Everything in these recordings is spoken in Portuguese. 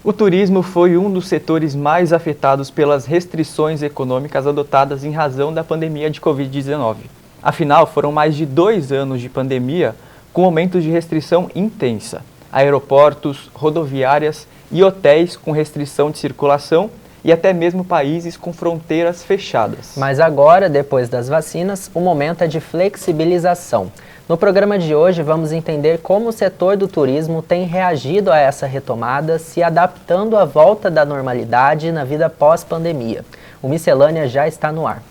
O turismo foi um dos setores mais afetados pelas restrições econômicas adotadas em razão da pandemia de Covid-19. Afinal, foram mais de 2 anos de pandemia com aumentos de restrição intensa. Aeroportos, rodoviárias e hotéis com restrição de circulação e até mesmo países com fronteiras fechadas. Mas agora, depois das vacinas, o momento é de flexibilização. No programa de hoje, vamos entender como o setor do turismo tem reagido a essa retomada, se adaptando à volta da normalidade na vida pós-pandemia. O Miscelânea já está no ar.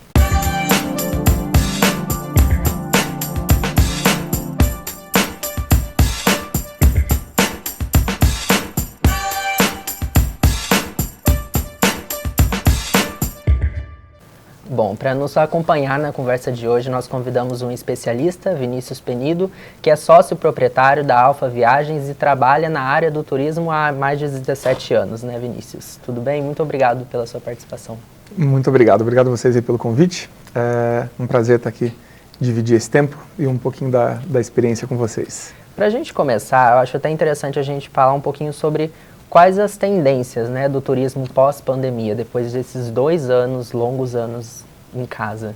Bom, para nos acompanhar na conversa de hoje, nós convidamos um especialista, Vinícius Penido, que é sócio proprietário da Alfa Viagens e trabalha na área do turismo há mais de 17 anos, né, Vinícius? Tudo bem? Muito obrigado pela sua participação. Muito obrigado. Obrigado a vocês aí pelo convite. É um prazer estar aqui, dividir esse tempo e um pouquinho da experiência com vocês. Para a gente começar, eu acho até interessante a gente falar um pouquinho sobre quais as tendências, né, do turismo pós-pandemia, depois desses 2 anos, longos anos em casa.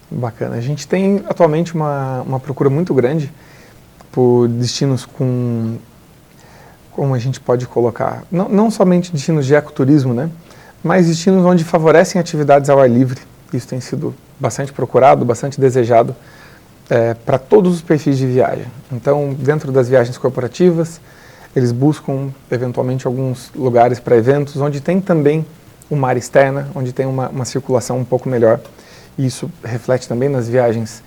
Bacana. A gente tem atualmente uma procura muito grande por destinos com, como a gente pode colocar, não somente destinos de ecoturismo, né, mas destinos onde favorecem atividades ao ar livre. Isso tem sido bastante procurado, bastante desejado para todos os perfis de viagem. Então, dentro das viagens corporativas, eles buscam, eventualmente, alguns lugares para eventos, onde tem também uma área externa, onde tem uma circulação um pouco melhor. E isso reflete também nas viagens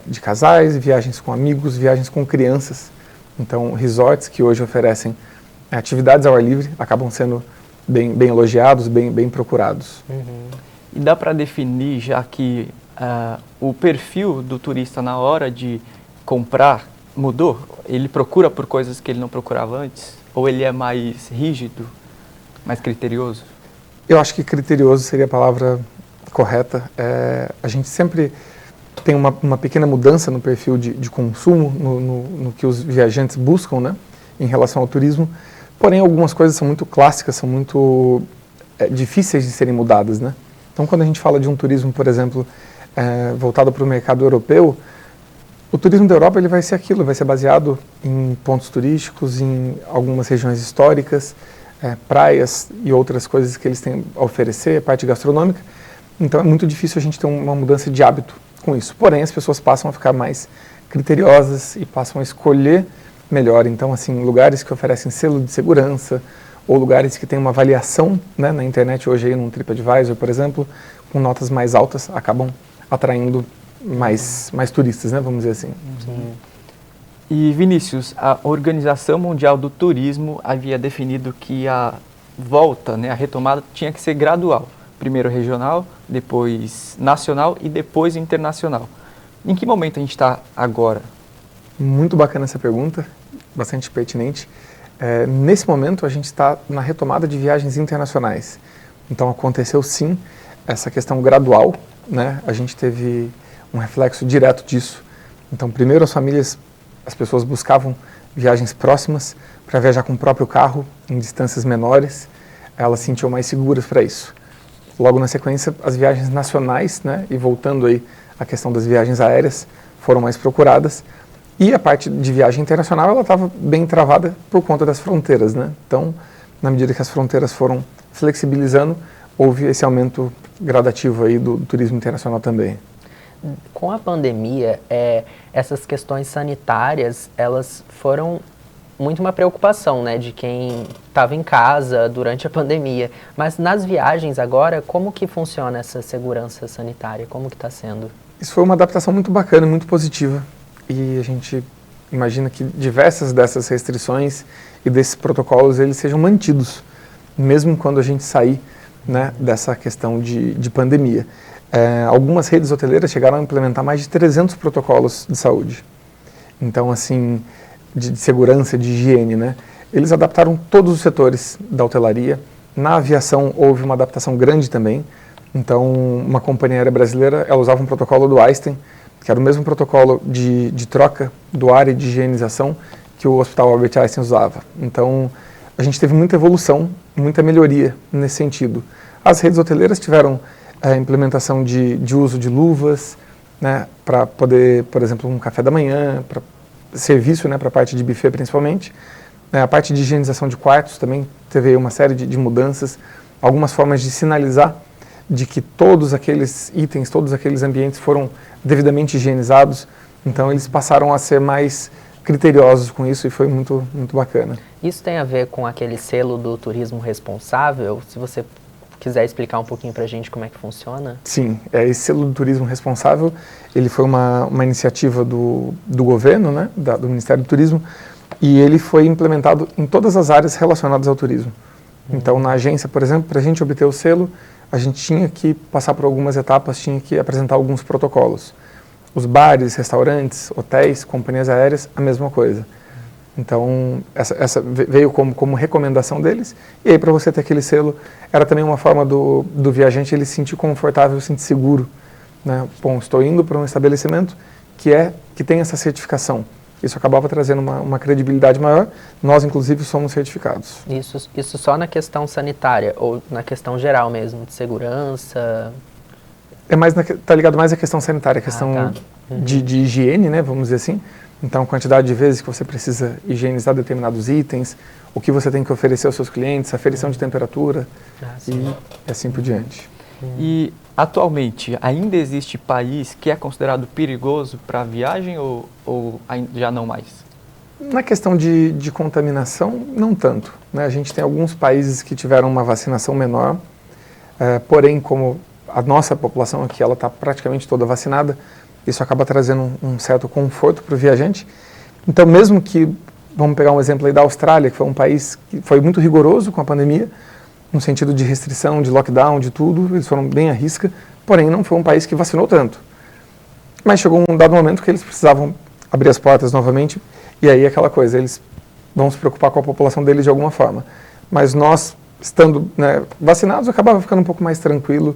de casais, viagens com amigos, viagens com crianças. Então, resorts que hoje oferecem atividades ao ar livre acabam sendo bem elogiados, bem procurados. Uhum. E dá para definir, já que o perfil do turista na hora de comprar mudou? Ele procura por coisas que ele não procurava antes? Ou ele é mais rígido, mais criterioso? Eu acho que criterioso seria a palavra correta. A gente sempre tem uma pequena mudança no perfil de consumo, no que os viajantes buscam, né, em relação ao turismo. Porém, algumas coisas são muito clássicas, são muito difíceis de serem mudadas, né? Então, quando a gente fala de um turismo, por exemplo, voltado para o mercado europeu, o turismo da Europa ele vai ser aquilo, vai ser baseado em pontos turísticos, em algumas regiões históricas, praias e outras coisas que eles têm a oferecer, a parte gastronômica. Então é muito difícil a gente ter uma mudança de hábito com isso. Porém, as pessoas passam a ficar mais criteriosas e passam a escolher melhor. Então, assim, lugares que oferecem selo de segurança ou lugares que têm uma avaliação, né, na internet hoje aí, num TripAdvisor, por exemplo, com notas mais altas, acabam atraindo mais turistas, né, vamos dizer assim. Sim. E Vinícius, a Organização Mundial do Turismo havia definido que a volta, né, a retomada tinha que ser gradual. Primeiro regional, depois nacional e depois internacional. Em que momento a gente está agora? Muito bacana essa pergunta, bastante pertinente. Nesse momento a gente está na retomada de viagens internacionais. Então aconteceu sim essa questão gradual, né? A gente teve um reflexo direto disso. Então primeiro as pessoas buscavam viagens próximas para viajar com o próprio carro em distâncias menores. Elas se sentiam mais seguras para isso. Logo na sequência, as viagens nacionais, né, e voltando aí à questão das viagens aéreas, foram mais procuradas. E a parte de viagem internacional, ela estava bem travada por conta das fronteiras, né? Então, na medida que as fronteiras foram flexibilizando, houve esse aumento gradativo aí do turismo internacional também. Com a pandemia, essas questões sanitárias, elas foram muito uma preocupação, né, de quem estava em casa durante a pandemia. Mas nas viagens agora, como que funciona essa segurança sanitária? Como que está sendo? Isso foi uma adaptação muito bacana, muito positiva. E a gente imagina que diversas dessas restrições e desses protocolos, eles sejam mantidos, mesmo quando a gente sair, né, dessa questão de pandemia. Algumas redes hoteleiras chegaram a implementar mais de 300 protocolos de saúde. Então, assim, de segurança, de higiene, né? Eles adaptaram todos os setores da hotelaria. Na aviação houve uma adaptação grande também. Então, uma companhia aérea brasileira, ela usava um protocolo do Einstein, que era o mesmo protocolo de troca do ar e de higienização que o Hospital Albert Einstein usava. Então, a gente teve muita evolução, muita melhoria nesse sentido. As redes hoteleiras tiveram a implementação de uso de luvas, né, para poder, por exemplo, um café da manhã, para serviço, né, para a parte de buffet principalmente. A parte de higienização de quartos também teve uma série de mudanças, algumas formas de sinalizar de que todos aqueles itens, todos aqueles ambientes foram devidamente higienizados. Então eles passaram a ser mais criteriosos com isso e foi muito, muito bacana. Isso tem a ver com aquele selo do turismo responsável? Se você quiser explicar um pouquinho para a gente como é que funciona? Sim, esse selo do turismo responsável, ele foi uma iniciativa do governo, né, do Ministério do Turismo, e ele foi implementado em todas as áreas relacionadas ao turismo. Então, na agência, por exemplo, para a gente obter o selo, a gente tinha que passar por algumas etapas, tinha que apresentar alguns protocolos. Os bares, restaurantes, hotéis, companhias aéreas, a mesma coisa. Então, essa veio como recomendação deles. E aí, para você ter aquele selo, era também uma forma do viajante ele se sentir confortável, se sentir seguro, né? Bom, estou indo para um estabelecimento que tem essa certificação. Isso acabava trazendo uma credibilidade maior. Nós, inclusive, somos certificados. Isso só na questão sanitária ou na questão geral mesmo, de segurança? Tá ligado mais à questão sanitária, a questão de higiene, né, vamos dizer assim. Então, a quantidade de vezes que você precisa higienizar determinados itens, o que você tem que oferecer aos seus clientes, aferição de temperatura e assim por diante. E, atualmente, ainda existe país que é considerado perigoso para a viagem ou já não mais? Na questão de contaminação, não tanto, né? A gente tem alguns países que tiveram uma vacinação menor, porém, como a nossa população aqui ela está praticamente toda vacinada, isso acaba trazendo um certo conforto para o viajante. Então, mesmo que, vamos pegar um exemplo aí da Austrália, que foi um país que foi muito rigoroso com a pandemia, no sentido de restrição, de lockdown, de tudo, eles foram bem à risca, porém não foi um país que vacinou tanto. Mas chegou um dado momento que eles precisavam abrir as portas novamente, e aí aquela coisa, eles vão se preocupar com a população deles de alguma forma. Mas nós, estando, né, vacinados, acabava ficando um pouco mais tranquilo.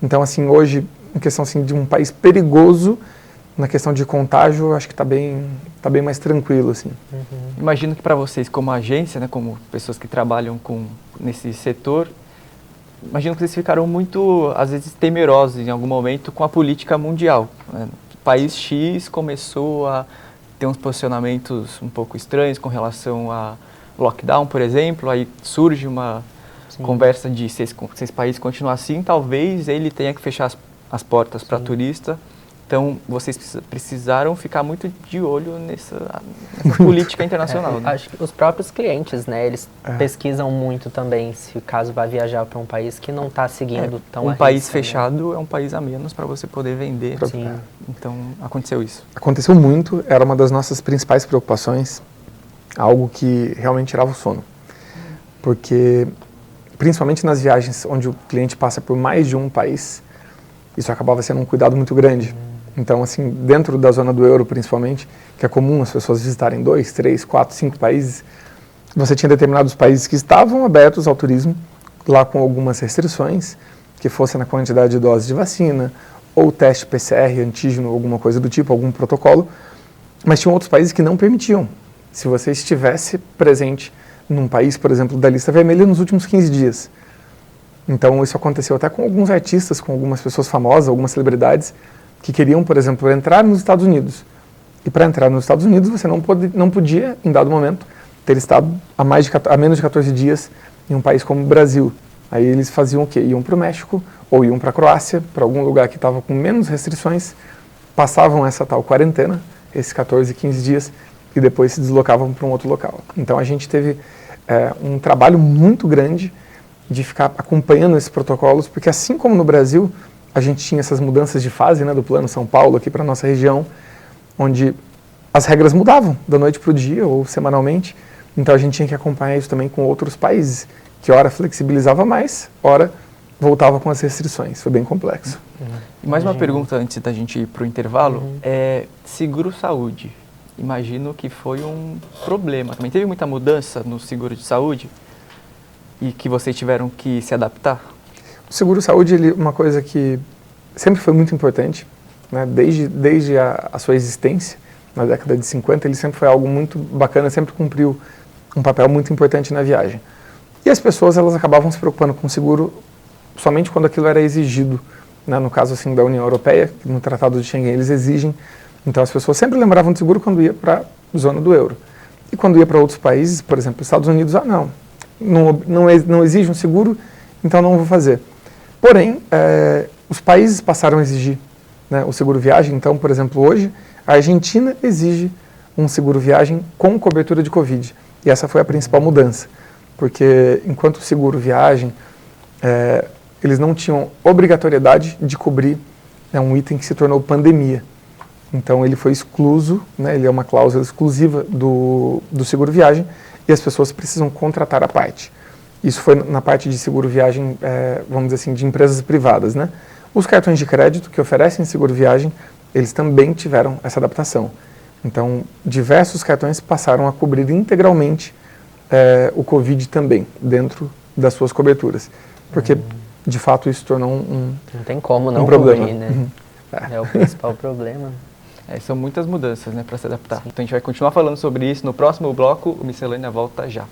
Então, assim, hoje, em questão assim, de um país perigoso, na questão de contágio, eu acho que está bem mais tranquilo, assim. Imagino que para vocês, como agência, né, como pessoas que trabalham nesse setor, imagino que vocês ficaram muito, às vezes, temerosos em algum momento com a política mundial, né? O país X começou a ter uns posicionamentos um pouco estranhos com relação a lockdown, por exemplo, aí surge uma conversa de se esse país continuar assim, talvez ele tenha que fechar as portas para turista. Então, vocês precisaram ficar muito de olho nessa política internacional. Né? Acho que os próprios clientes, né, eles pesquisam muito também, se caso vai viajar para um país que não está seguindo tão um país fechado, né? É um país a menos para você poder vender. Sim. Então, aconteceu isso. Aconteceu muito, era uma das nossas principais preocupações, algo que realmente tirava o sono. Porque, principalmente nas viagens onde o cliente passa por mais de um país, isso acabava sendo um cuidado muito grande. Então, assim, dentro da zona do euro, principalmente, que é comum as pessoas visitarem 2, 3, 4, 5 países, você tinha determinados países que estavam abertos ao turismo, lá com algumas restrições, que fosse na quantidade de doses de vacina, ou teste PCR, antígeno, alguma coisa do tipo, algum protocolo, mas tinham outros países que não permitiam. Se você estivesse presente num país, por exemplo, da lista vermelha nos últimos 15 dias. Então, isso aconteceu até com alguns artistas, com algumas pessoas famosas, algumas celebridades, que queriam, por exemplo, entrar nos Estados Unidos. E para entrar nos Estados Unidos, você não podia, em dado momento, ter estado a menos de 14 dias em um país como o Brasil. Aí eles faziam o quê? Iam para o México, ou iam para a Croácia, para algum lugar que estava com menos restrições, passavam essa tal quarentena, esses 14, 15 dias, e depois se deslocavam para um outro local. Então a gente teve um trabalho muito grande de ficar acompanhando esses protocolos, porque assim como no Brasil, a gente tinha essas mudanças de fase, né, do Plano São Paulo aqui para a nossa região, onde as regras mudavam da noite para o dia ou semanalmente, então a gente tinha que acompanhar isso também com outros países, que ora flexibilizava mais, ora voltava com as restrições. Foi bem complexo. E mais uma pergunta antes da gente ir para o intervalo, seguro-saúde. Imagino que foi um problema também. Teve muita mudança no seguro de saúde e que vocês tiveram que se adaptar? O seguro-saúde é uma coisa que sempre foi muito importante, né? Desde a sua existência, na década de 50, ele sempre foi algo muito bacana, sempre cumpriu um papel muito importante na viagem. E as pessoas elas acabavam se preocupando com o seguro somente quando aquilo era exigido, né? No caso assim da União Europeia, que no Tratado de Schengen eles exigem. Então as pessoas sempre lembravam de seguro quando ia para a zona do euro. E quando ia para outros países, por exemplo, Estados Unidos, não exige um seguro, então não vou fazer. Porém, os países passaram a exigir, né, o seguro viagem. Então, por exemplo, hoje a Argentina exige um seguro viagem com cobertura de Covid. E essa foi a principal mudança. Porque enquanto o seguro viagem, eles não tinham obrigatoriedade de cobrir, né, um item que se tornou pandemia. Então ele foi excluso, né, ele é uma cláusula exclusiva do seguro viagem e as pessoas precisam contratar à parte. Isso foi na parte de seguro viagem, vamos dizer assim, de empresas privadas, né? Os cartões de crédito que oferecem seguro viagem, eles também tiveram essa adaptação. Então, diversos cartões passaram a cobrir integralmente o Covid também, dentro das suas coberturas. Porque, de fato, isso tornou não tem como não problema. Cobrir, né? É o principal problema. São muitas mudanças, né, para se adaptar. Sim. Então a gente vai continuar falando sobre isso no próximo bloco. O Miscelânea volta já.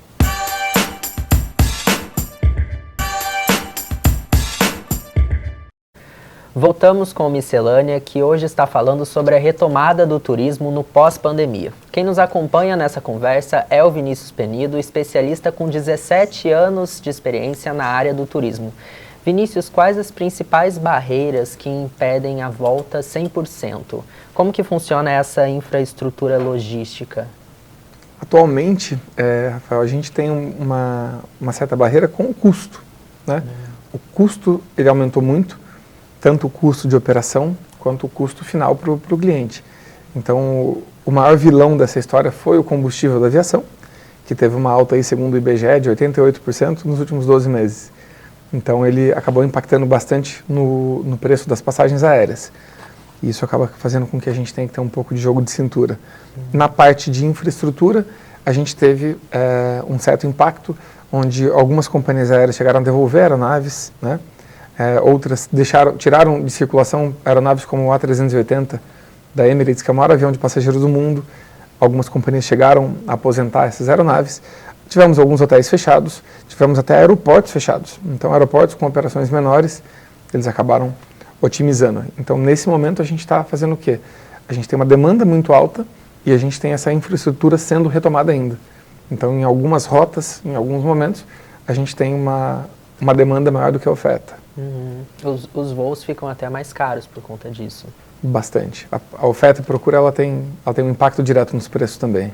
Voltamos com o Miscelânea, que hoje está falando sobre a retomada do turismo no pós-pandemia. Quem nos acompanha nessa conversa é o Vinícius Penido, especialista com 17 anos de experiência na área do turismo. Vinícius, quais as principais barreiras que impedem a volta 100%? Como que funciona essa infraestrutura logística? Atualmente, Rafael, a gente tem uma certa barreira com o custo, né? O custo ele aumentou muito, tanto o custo de operação quanto o custo final para o cliente. Então, o maior vilão dessa história foi o combustível da aviação, que teve uma alta, aí, segundo o IBGE, de 88% nos últimos 12 meses. Então, ele acabou impactando bastante no preço das passagens aéreas. E isso acaba fazendo com que a gente tenha que ter um pouco de jogo de cintura. Na parte de infraestrutura, a gente teve um certo impacto, onde algumas companhias aéreas chegaram a devolver aeronaves, né? Outras tiraram de circulação aeronaves como o A380 da Emirates, que é o maior avião de passageiros do mundo. Algumas companhias chegaram a aposentar essas aeronaves. Tivemos alguns hotéis fechados, tivemos até aeroportos fechados. Então, aeroportos com operações menores, eles acabaram otimizando. Então, nesse momento, a gente está fazendo o quê? A gente tem uma demanda muito alta e a gente tem essa infraestrutura sendo retomada ainda. Então, em algumas rotas, em alguns momentos, a gente tem uma demanda maior do que a oferta. Os voos ficam até mais caros por conta disso. Bastante. A oferta e procura ela tem um impacto direto nos preços também.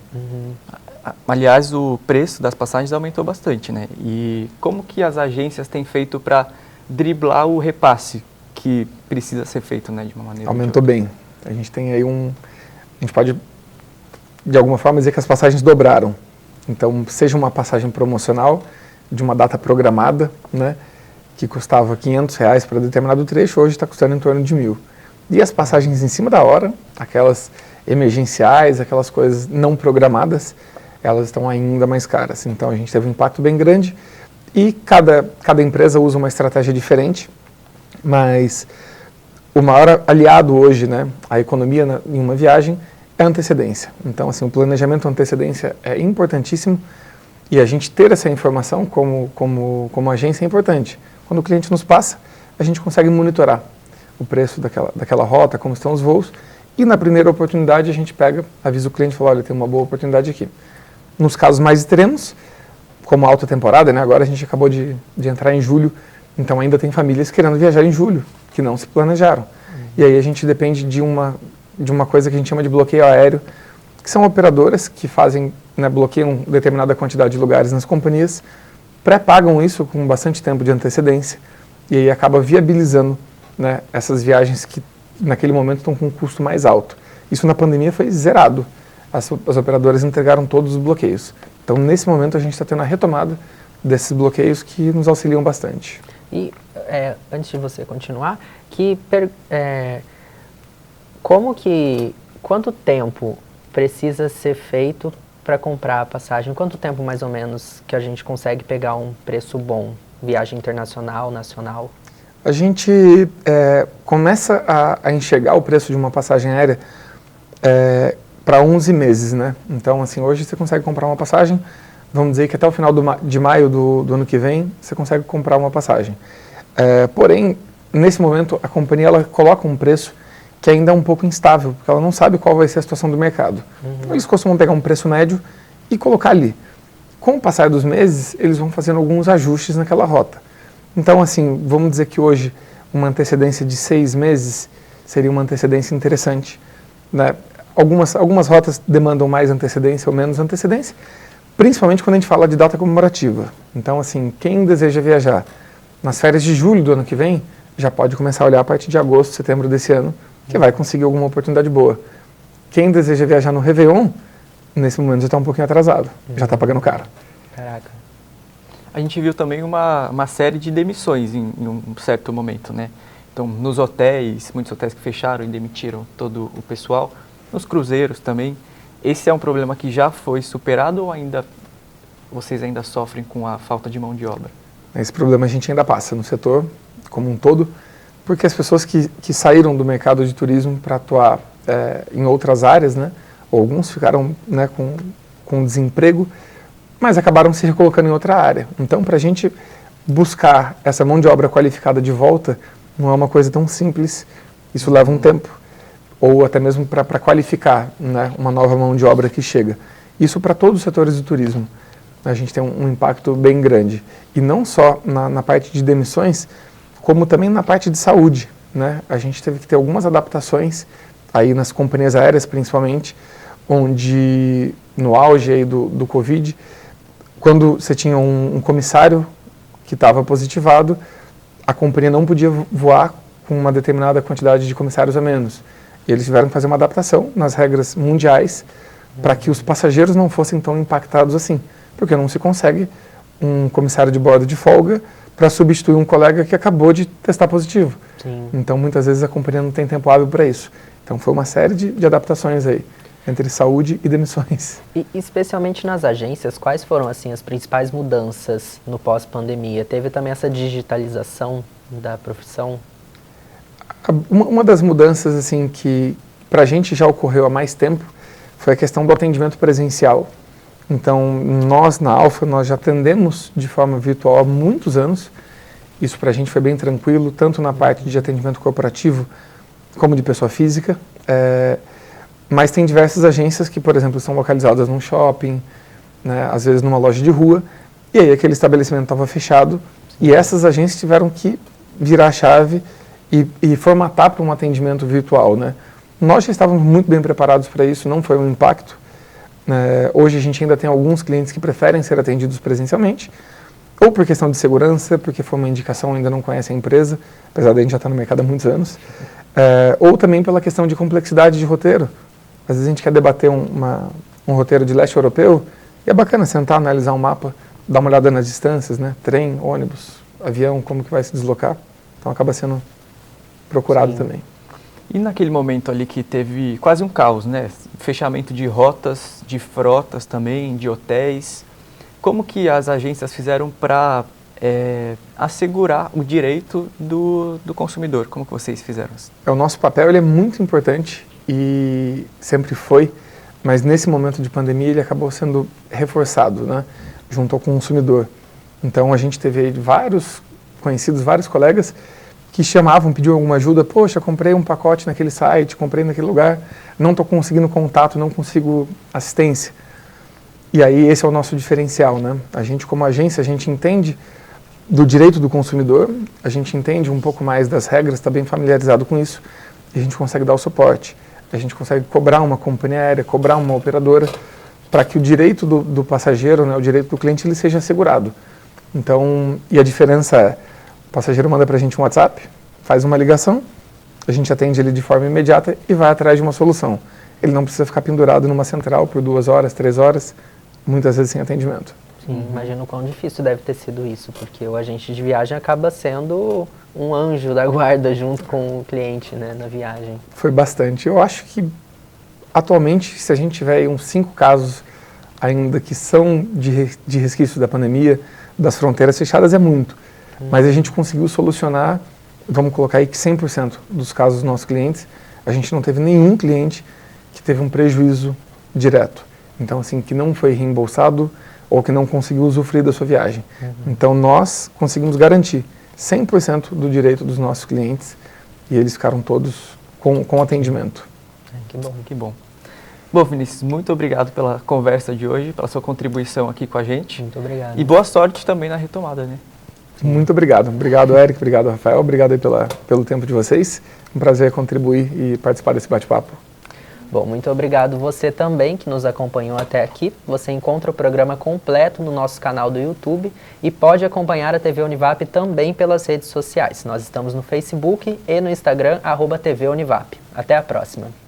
Aliás, o preço das passagens aumentou bastante, né? E como que as agências têm feito para driblar o repasse que precisa ser feito, né, de uma maneira? Aumentou bem. A gente tem aí a gente pode, de alguma forma, dizer que as passagens dobraram. Então, seja uma passagem promocional de uma data programada, né, que custava R$500 para determinado trecho, hoje está custando em torno de R$1.000. E as passagens em cima da hora, aquelas emergenciais, aquelas coisas não programadas, elas estão ainda mais caras. Então a gente teve um impacto bem grande e cada empresa usa uma estratégia diferente, mas o maior aliado hoje, né, à economia em uma viagem é a antecedência. Então, assim, o planejamento antecedência é importantíssimo e a gente ter essa informação como agência é importante. Quando o cliente nos passa, a gente consegue monitorar o preço daquela rota, como estão os voos, e na primeira oportunidade a gente avisa o cliente e fala, olha, tem uma boa oportunidade aqui. Nos casos mais extremos, como a alta temporada, né, agora a gente acabou de entrar em julho, então ainda tem famílias querendo viajar em julho, que não se planejaram. E aí a gente depende de uma coisa que a gente chama de bloqueio aéreo, que são operadoras que fazem, né, bloqueiam determinada quantidade de lugares nas companhias, pré-pagam isso com bastante tempo de antecedência, e aí acaba viabilizando, né, essas viagens que naquele momento estão com um custo mais alto. Isso na pandemia foi zerado. As operadoras entregaram todos os bloqueios. Então, nesse momento, a gente está tendo a retomada desses bloqueios que nos auxiliam bastante. E, antes de você continuar, quanto tempo precisa ser feito para comprar a passagem? Quanto tempo, mais ou menos, que a gente consegue pegar um preço bom? Viagem internacional, nacional? A gente começa a enxergar o preço de uma passagem aérea para 11 meses, né? Então, assim, hoje você consegue comprar uma passagem vamos dizer que até o final de maio do ano que vem, você consegue comprar uma passagem. Porém, nesse momento, a companhia ela coloca um preço que ainda é um pouco instável, porque ela não sabe qual vai ser a situação do mercado. Então, eles costumam pegar um preço médio e colocar ali. Com o passar dos meses, eles vão fazendo alguns ajustes naquela rota. Então, assim, vamos dizer que hoje uma antecedência de 6 meses seria uma antecedência interessante, né? Algumas rotas demandam mais antecedência ou menos antecedência, principalmente quando a gente fala de data comemorativa. Então, assim, quem deseja viajar nas férias de julho do ano que vem, já pode começar a olhar a partir de agosto, setembro desse ano, que vai conseguir alguma oportunidade boa. Quem deseja viajar no Réveillon, nesse momento já está um pouquinho atrasado, já está pagando caro. Caraca. A gente viu também uma série de demissões em um certo momento, né? Então, nos hotéis, muitos hotéis que fecharam e demitiram todo o pessoal, nos cruzeiros também. Esse é um problema que já foi superado ou vocês ainda sofrem com a falta de mão de obra? Esse problema a gente ainda passa no setor como um todo, porque as pessoas que saíram do mercado de turismo para atuar em outras áreas, né? Alguns ficaram, né, com desemprego, mas acabaram se recolocando em outra área. Então, para a gente buscar essa mão de obra qualificada de volta, não é uma coisa tão simples, isso leva um tempo, ou até mesmo para qualificar, né, uma nova mão de obra que chega. Isso para todos os setores do turismo, a gente tem um impacto bem grande. E não só na parte de demissões, como também na parte de saúde, né? A gente teve que ter algumas adaptações, aí nas companhias aéreas principalmente, onde no auge aí do Covid, quando você tinha um comissário que estava positivado, a companhia não podia voar com uma determinada quantidade de comissários a menos. E eles tiveram que fazer uma adaptação nas regras mundiais para que os passageiros não fossem tão impactados assim, porque não se consegue um comissário de bordo de folga para substituir um colega que acabou de testar positivo. Sim. Então, muitas vezes a companhia não tem tempo hábil para isso. Então, foi uma série de adaptações aí, entre saúde e demissões. E especialmente nas agências, quais foram assim as principais mudanças no pós-pandemia? Teve também essa digitalização da profissão? Uma das mudanças assim que para a gente já ocorreu há mais tempo foi a questão do atendimento presencial. Então, nós na Alfa, nós já atendemos de forma virtual há muitos anos. Isso para a gente foi bem tranquilo, tanto na parte de atendimento corporativo como de pessoa física. Mas tem diversas agências que, por exemplo, estão localizadas num shopping, né, às vezes numa loja de rua, e aí aquele estabelecimento estava fechado, e essas agências tiveram que virar a chave e formatar para um atendimento virtual, né? Nós já estávamos muito bem preparados para isso, não foi um impacto. Hoje a gente ainda tem alguns clientes que preferem ser atendidos presencialmente, ou por questão de segurança, porque foi uma indicação, ainda não conhece a empresa, apesar de a gente já estar no mercado há muitos anos, ou também pela questão de complexidade de roteiro. Às vezes a gente quer debater um roteiro de leste europeu, e é bacana sentar, analisar um mapa, dar uma olhada nas distâncias, né? Trem, ônibus, avião, como que vai se deslocar. Então acaba sendo procurado Sim. também. E naquele momento ali que teve quase um caos, né? Fechamento de rotas, de frotas também, de hotéis. Como que as agências fizeram para assegurar o direito do consumidor? Como que vocês fizeram? O nosso papel ele é muito importante e sempre foi, mas nesse momento de pandemia ele acabou sendo reforçado, né, junto ao consumidor. Então a gente teve aí vários conhecidos, vários colegas que chamavam, pediam alguma ajuda. Poxa, comprei um pacote naquele site, comprei naquele lugar, não estou conseguindo contato, não consigo assistência. E aí esse é o nosso diferencial, né? A gente como agência, a gente entende do direito do consumidor, a gente entende um pouco mais das regras, está bem familiarizado com isso, e a gente consegue dar o suporte. A gente consegue cobrar uma companhia aérea, cobrar uma operadora, para que o direito do passageiro, né, o direito do cliente, ele seja assegurado. Então, e a diferença é, o passageiro manda para a gente um WhatsApp, faz uma ligação, a gente atende ele de forma imediata e vai atrás de uma solução. Ele não precisa ficar pendurado numa central por 2 horas, 3 horas, muitas vezes sem atendimento. Sim, imagino o quão difícil deve ter sido isso, porque o agente de viagem acaba sendo um anjo da guarda junto com o cliente, né, na viagem. Foi bastante. Eu acho que, atualmente, se a gente tiver aí uns 5 casos ainda que são de resquícios da pandemia, das fronteiras fechadas, é muito. Mas a gente conseguiu solucionar, vamos colocar aí que 100% dos casos dos nossos clientes, a gente não teve nenhum cliente que teve um prejuízo direto. Então, assim, que não foi reembolsado ou que não conseguiu usufruir da sua viagem. Então nós conseguimos garantir 100% do direito dos nossos clientes e eles ficaram todos com atendimento. Que bom. Que bom. Bom, Vinícius, muito obrigado pela conversa de hoje, pela sua contribuição aqui com a gente. Muito obrigado. E boa sorte também na retomada, né? Muito obrigado. Obrigado, Eric. Obrigado, Rafael. Obrigado aí pelo tempo de vocês. Um prazer contribuir e participar desse bate-papo. Bom, muito obrigado você também que nos acompanhou até aqui. Você encontra o programa completo no nosso canal do YouTube e pode acompanhar a TV Univap também pelas redes sociais. Nós estamos no Facebook e no Instagram, @TV Univap. Até a próxima.